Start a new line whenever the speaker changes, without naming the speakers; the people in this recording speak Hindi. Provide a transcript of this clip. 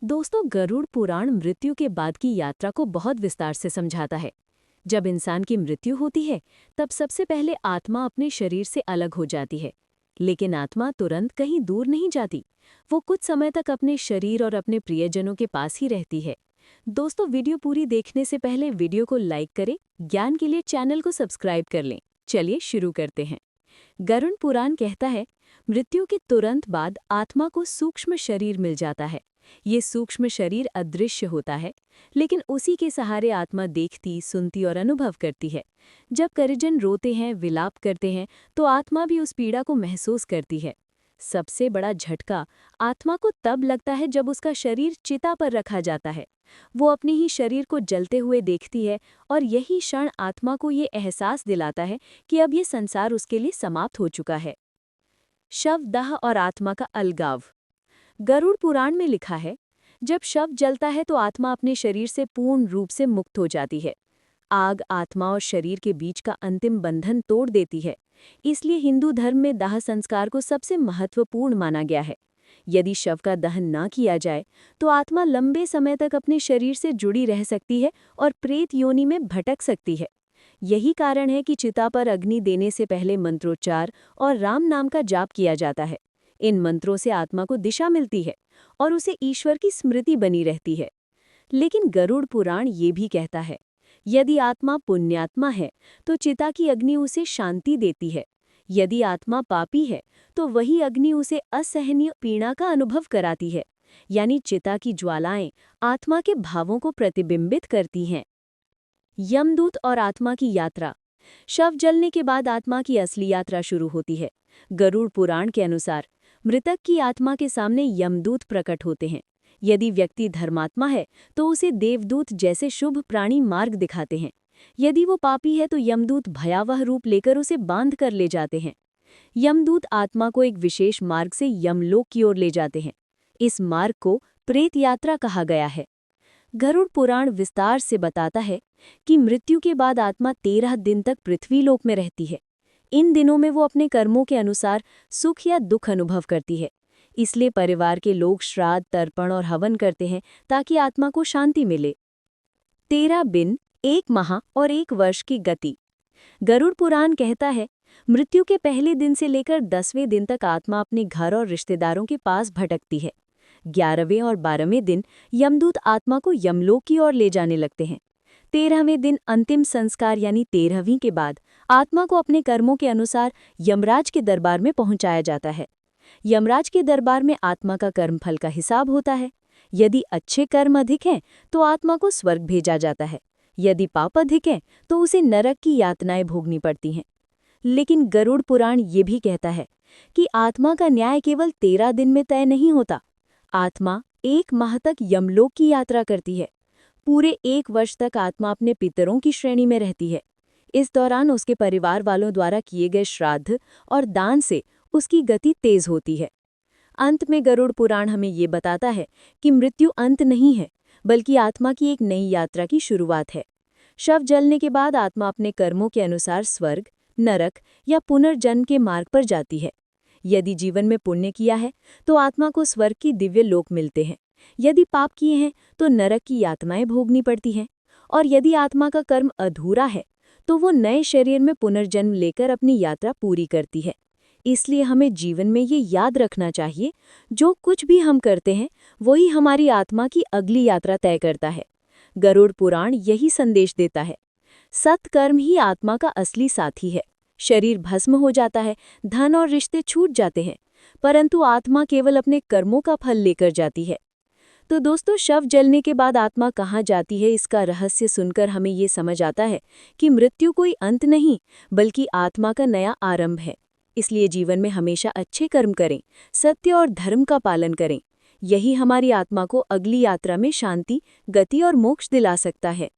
दोस्तों, गरुड़ पुराण मृत्यु के बाद की यात्रा को बहुत विस्तार से समझाता है। जब इंसान की मृत्यु होती है, तब सबसे पहले आत्मा अपने शरीर से अलग हो जाती है। लेकिन आत्मा तुरंत कहीं दूर नहीं जाती। वो कुछ समय तक अपने शरीर और अपने प्रियजनों के पास ही रहती है। दोस्तों, वीडियो पूरी देखने से पहले वीडियो को लाइक करें, ज्ञान के लिए चैनल को सब्सक्राइब कर लें। चलिए शुरू करते हैं। गरुड़ पुराण कहता है, मृत्यु के तुरंत बाद आत्मा को सूक्ष्म शरीर मिल जाता है। ये सूक्ष्म शरीर अदृश्य होता है, लेकिन उसी के सहारे आत्मा देखती, सुनती और अनुभव करती है। जब परिजन रोते हैं, विलाप करते हैं, तो आत्मा भी उस पीड़ा को महसूस करती है। सबसे बड़ा झटका आत्मा को तब लगता है जब उसका शरीर चिता पर रखा जाता है। वो अपने ही शरीर को जलते हुए देखती है, और यही क्षण आत्मा को ये एहसास दिलाता है कि अब ये संसार उसके लिए समाप्त हो चुका है। शवदाह और आत्मा का अलगाव। गरुड़ पुराण में लिखा है, जब शव जलता है तो आत्मा अपने शरीर से पूर्ण रूप से मुक्त हो जाती है। आग आत्मा और शरीर के बीच का अंतिम बंधन तोड़ देती है। इसलिए हिंदू धर्म में दाह संस्कार को सबसे महत्वपूर्ण माना गया है। यदि शव का दहन ना किया जाए, तो आत्मा लंबे समय तक अपने शरीर से जुड़ी रह सकती है और प्रेत योनि में भटक सकती है। यही कारण है कि चिता पर अग्नि देने से पहले मंत्रोच्चार और राम नाम का जाप किया जाता है। इन मंत्रों से आत्मा को दिशा मिलती है और उसे ईश्वर की स्मृति बनी रहती है। लेकिन गरुड़ पुराण ये भी कहता है, यदि आत्मा पुण्यात्मा है तो चिता की अग्नि उसे शांति देती है। यदि आत्मा पापी है तो वही अग्नि उसे असहनीय पीड़ा का अनुभव कराती है। यानी चिता की ज्वालाएं आत्मा के भावों को प्रतिबिंबित करती हैं। यमदूत और आत्मा की यात्रा। शव जलने के बाद आत्मा की असली यात्रा शुरू होती है। गरुड़ पुराण के अनुसार मृतक की आत्मा के सामने यमदूत प्रकट होते हैं। यदि व्यक्ति धर्मात्मा है तो उसे देवदूत जैसे शुभ प्राणी मार्ग दिखाते हैं। यदि वो पापी है तो यमदूत भयावह रूप लेकर उसे बांध कर ले जाते हैं। यमदूत आत्मा को एक विशेष मार्ग से यमलोक की ओर ले जाते हैं। इस मार्ग को प्रेत यात्रा कहा गया है। गरुड़ पुराण विस्तार से बताता है कि मृत्यु के बाद आत्मा 13 दिन तक पृथ्वीलोक में रहती है। इन दिनों में वो अपने कर्मों के अनुसार सुख या दुख अनुभव करती है। इसलिए परिवार के लोग श्राद्ध, तर्पण और हवन करते हैं ताकि आत्मा को शांति मिले। 13 दिन, 1 माह और 1 वर्ष की गति। गरुड़ पुराण कहता है, मृत्यु के पहले दिन से लेकर 10वें दिन तक आत्मा अपने घर और रिश्तेदारों के पास भटकती है। 11वें और 12वें दिन यमदूत आत्मा को यमलोक की ओर ले जाने लगते हैं। 13वें दिन अंतिम संस्कार यानी 13वीं के बाद आत्मा को अपने कर्मों के अनुसार यमराज के दरबार में पहुंचाया जाता है। यमराज के दरबार में आत्मा का कर्मफल का हिसाब होता है। यदि अच्छे कर्म अधिक हैं तो आत्मा को स्वर्ग भेजा जाता है। यदि पाप अधिक हैं तो उसे नरक की यातनाएं भोगनी पड़ती हैं। लेकिन गरुड़ पुराण ये भी कहता है कि आत्मा का न्याय केवल 13 दिन में तय नहीं होता। आत्मा 1 माह तक यमलोक की यात्रा करती है। पूरे 1 वर्ष तक आत्मा अपने पितरों की श्रेणी में रहती है। इस दौरान उसके परिवार वालों द्वारा किए गए श्राद्ध और दान से उसकी गति तेज होती है। अंत में गरुड़ पुराण हमें ये बताता है कि मृत्यु अंत नहीं है, बल्कि आत्मा की एक नई यात्रा की शुरुआत है। शव जलने के बाद आत्मा अपने कर्मों के अनुसार स्वर्ग, नरक या पुनर्जन्म के मार्ग पर जाती है। यदि जीवन में पुण्य किया है तो आत्मा को स्वर्ग की दिव्य लोक मिलते हैं। यदि पाप किए हैं तो नरक की यातनाएं भोगनी पड़ती हैं। और यदि आत्मा का कर्म अधूरा है तो वो नए शरीर में पुनर्जन्म लेकर अपनी यात्रा पूरी करती है। इसलिए हमें जीवन में ये याद रखना चाहिए, जो कुछ भी हम करते हैं वही हमारी आत्मा की अगली यात्रा तय करता है। गरुड़ पुराण यही संदेश देता है। सत्कर्म ही आत्मा का असली साथी है। शरीर भस्म हो जाता है, धन और रिश्ते छूट जाते हैं, परंतु आत्मा केवल अपने कर्मों का फल लेकर जाती है। तो दोस्तों, शव जलने के बाद आत्मा कहाँ जाती है, इसका रहस्य सुनकर हमें ये समझ आता है कि मृत्यु कोई अंत नहीं, बल्कि आत्मा का नया आरंभ है। इसलिए जीवन में हमेशा अच्छे कर्म करें, सत्य और धर्म का पालन करें। यही हमारी आत्मा को अगली यात्रा में शांति, गति और मोक्ष दिला सकता है।